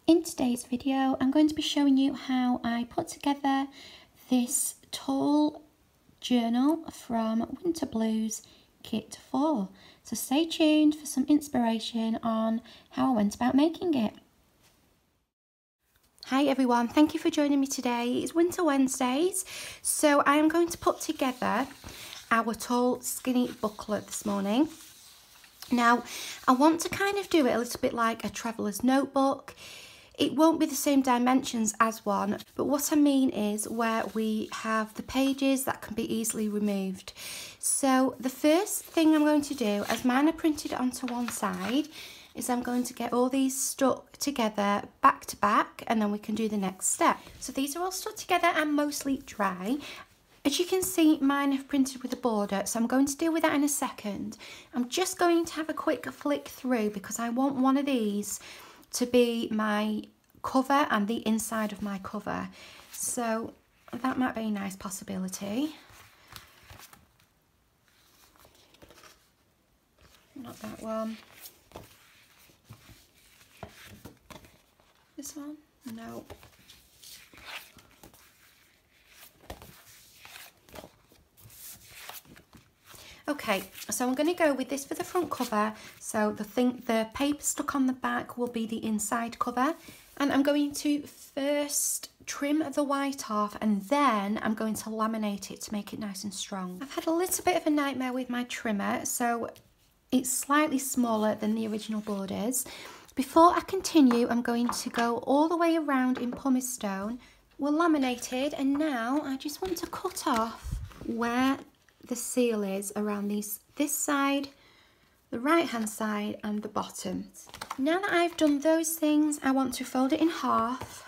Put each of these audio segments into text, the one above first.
In today's video, I'm going to be showing you how I put together this tall journal from Winter Blues Kit 4. So stay tuned for some inspiration on how I went about making it. Hi everyone, thank you for joining me today. It's Winter Wednesdays, so I am going to put together our tall skinny booklet this morning. Now, I want to kind of do it a little bit like a traveller's notebook. It won't be the same dimensions as one, but what I mean is where we have the pages that can be easily removed. So the first thing I'm going to do, as mine are printed onto one side, is I'm going to get all these stuck together back to back, and then we can do the next step. So these are all stuck together and mostly dry. As you can see, mine have printed with a border, so I'm going to deal with that in a second. I'm just going to have a quick flick through because I want one of these to be my cover and the inside of my cover. So that might be a nice possibility. Not that one. This one? No. Okay, so I'm going to go with this for the front cover. So the paper stuck on the back will be the inside cover, and I'm going to first trim the white off and then I'm going to laminate it to make it nice and strong. I've had a little bit of a nightmare with my trimmer, so it's slightly smaller than the original borders. Before I continue, I'm going to go all the way around in pumice stone. We're laminated, and now I just want to cut off where the seal is around this side, the right hand side and the bottom. Now that I've done those things, I want to fold it in half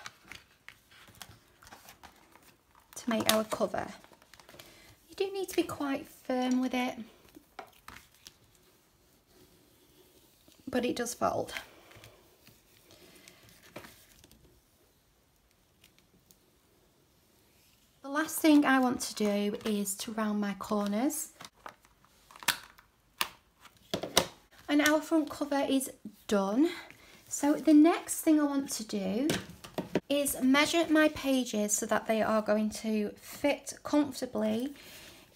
to make our cover. You do need to be quite firm with it, but it does fold. The last thing I want to do is to round my corners. And our front cover is done. So the next thing I want to do is measure my pages so that they are going to fit comfortably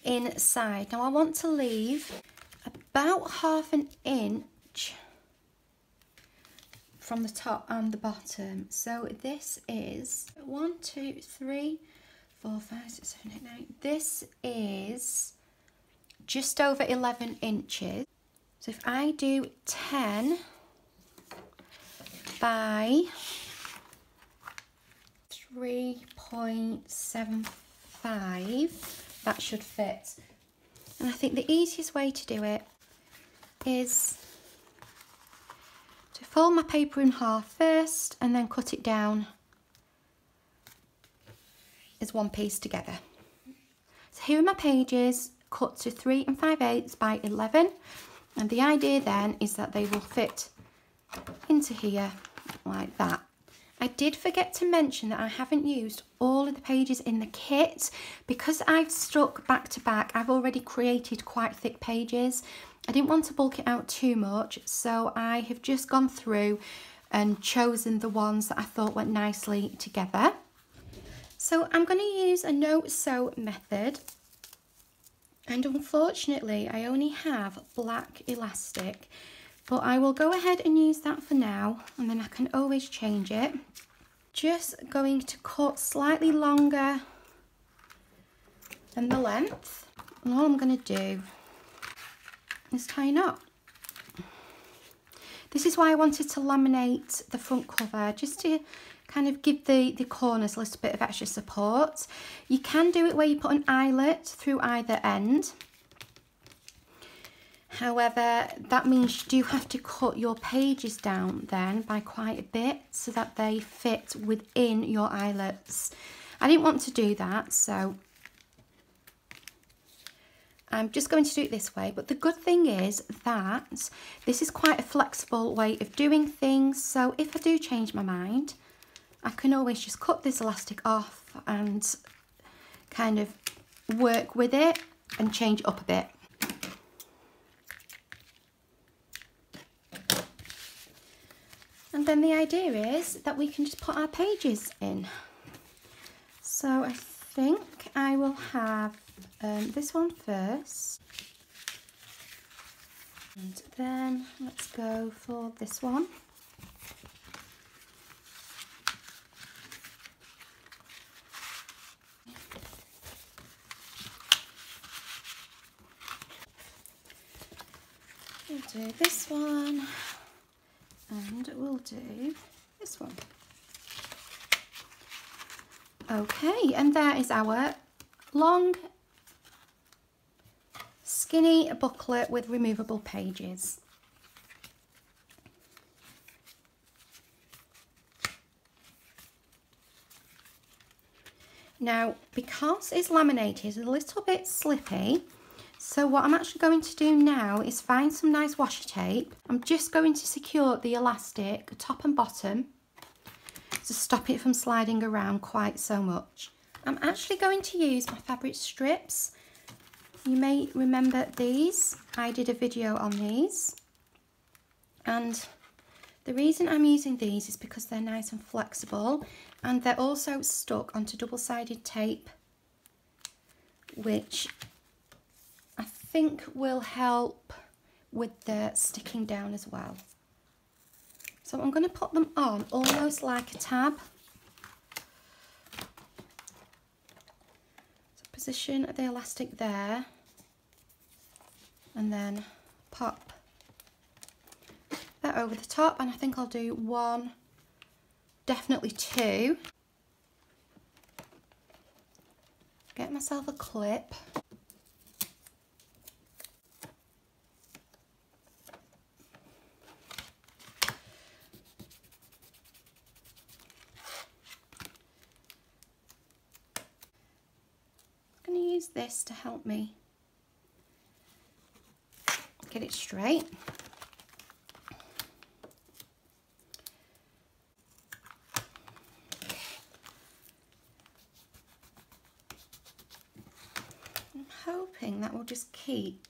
inside. Now I want to leave about ½ an inch from the top and the bottom. So this is 1, 2, 3, 4, 5, 6, 7, 8, 9. This is just over 11 inches. So if I do 10 by 3.75, that should fit. And I think the easiest way to do it is to fold my paper in half first and then cut it down as one piece together. So here are my pages cut to 3 5/8 by 11, and the idea then is that they will fit into here like that. I did forget to mention that I haven't used all of the pages in the kit because I've stuck back to back. I've already created quite thick pages. I didn't want to bulk it out too much, so I have just gone through and chosen the ones that I thought went nicely together. So I'm going to use a no-sew method, and unfortunately I only have black elastic, but I will go ahead and use that for now, and then I can always change it. Just going to cut slightly longer than the length, and all I'm going to do is tie a knot. This is why I wanted to laminate the front cover, just to kind of give the corners a little bit of extra support. You can do it where you put an eyelet through either end. However, that means you do have to cut your pages down then by quite a bit so that they fit within your eyelets. I didn't want to do that, so I'm just going to do it this way. But the good thing is that this is quite a flexible way of doing things, so if I do change my mind, I can always just cut this elastic off and kind of work with it and change it up a bit. And then the idea is that we can just put our pages in. So I think I will have this one first. And then let's go for this one. We'll do this one, and we'll do this one. Okay, and there is our long, skinny booklet with removable pages. Now, because it's laminated, it's a little bit slippy. So what I'm actually going to do now is find some nice washi tape. I'm just going to secure the elastic top and bottom to stop it from sliding around quite so much. I'm actually going to use my fabric strips. You may remember these. I did a video on these. And the reason I'm using these is because they're nice and flexible, and they're also stuck onto double-sided tape, which I think will help with the sticking down as well. So I'm going to put them on almost like a tab. So position the elastic there, and then pop that over the top, and I think I'll do one, definitely two. Get myself a clip. Use this to help me get it straight. I'm hoping that will just keep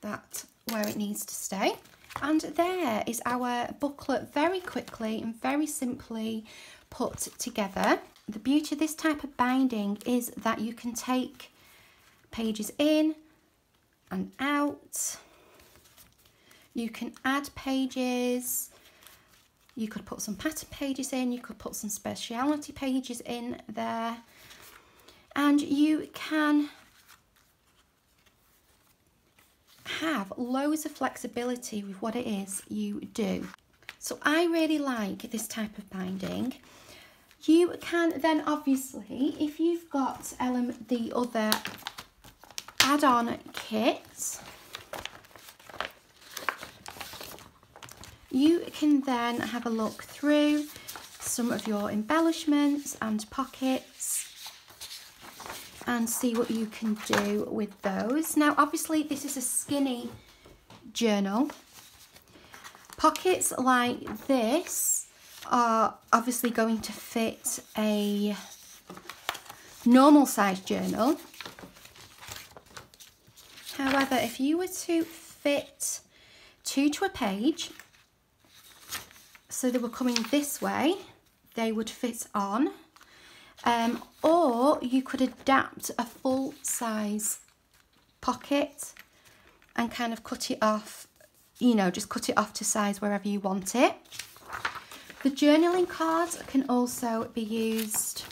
that where it needs to stay. And there is our booklet, very quickly and very simply put together. The beauty of this type of binding is that you can take pages in and out. You can add pages. You could put some pattern pages in. You could put some speciality pages in there. And you can have loads of flexibility with what it is you do. So I really like this type of binding. You can then obviously, if you've got the other add-on kits, you can then have a look through some of your embellishments and pockets and see what you can do with those. Now obviously this is a skinny journal. Pockets like this are obviously going to fit a normal size journal. However, if you were to fit two to a page, so they were coming this way, they would fit on, or you could adapt a full size pocket and kind of cut it off, you know, just cut it off to size wherever you want it. The journaling cards can also be used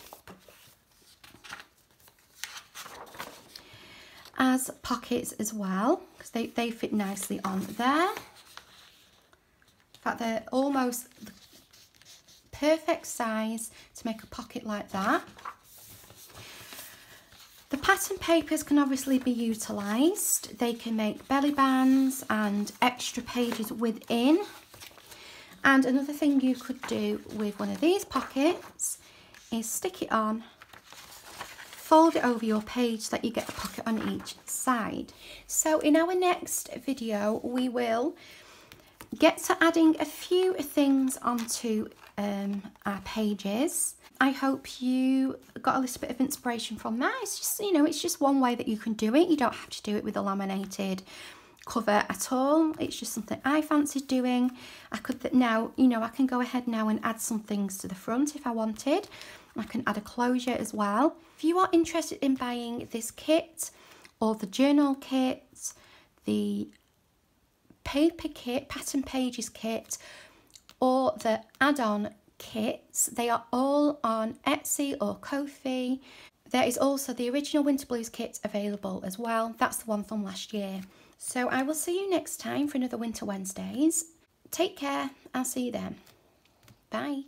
as pockets as well, because they fit nicely on there. In fact, they're almost the perfect size to make a pocket like that. The pattern papers can obviously be utilised. They can make belly bands and extra pages within. And another thing you could do with one of these pockets is stick it on, fold it over your page so that you get a pocket on each side. So in our next video, we will get to adding a few things onto our pages. I hope you got a little bit of inspiration from that. It's just, you know, it's just one way that you can do it. You don't have to do it with a laminated cover at all. It's just something I fancied doing. I could now, you know, I can go ahead now and add some things to the front if I wanted. I can add a closure as well. If you are interested in buying this kit or the journal kit, the paper kit, pattern pages kit, or the add-on kits, they are all on Etsy or Kofi. There is also the original Winter Blues kit available as well. That's the one from last year. So I will see you next time for another Winter Wednesdays. Take care. I'll see you then. Bye.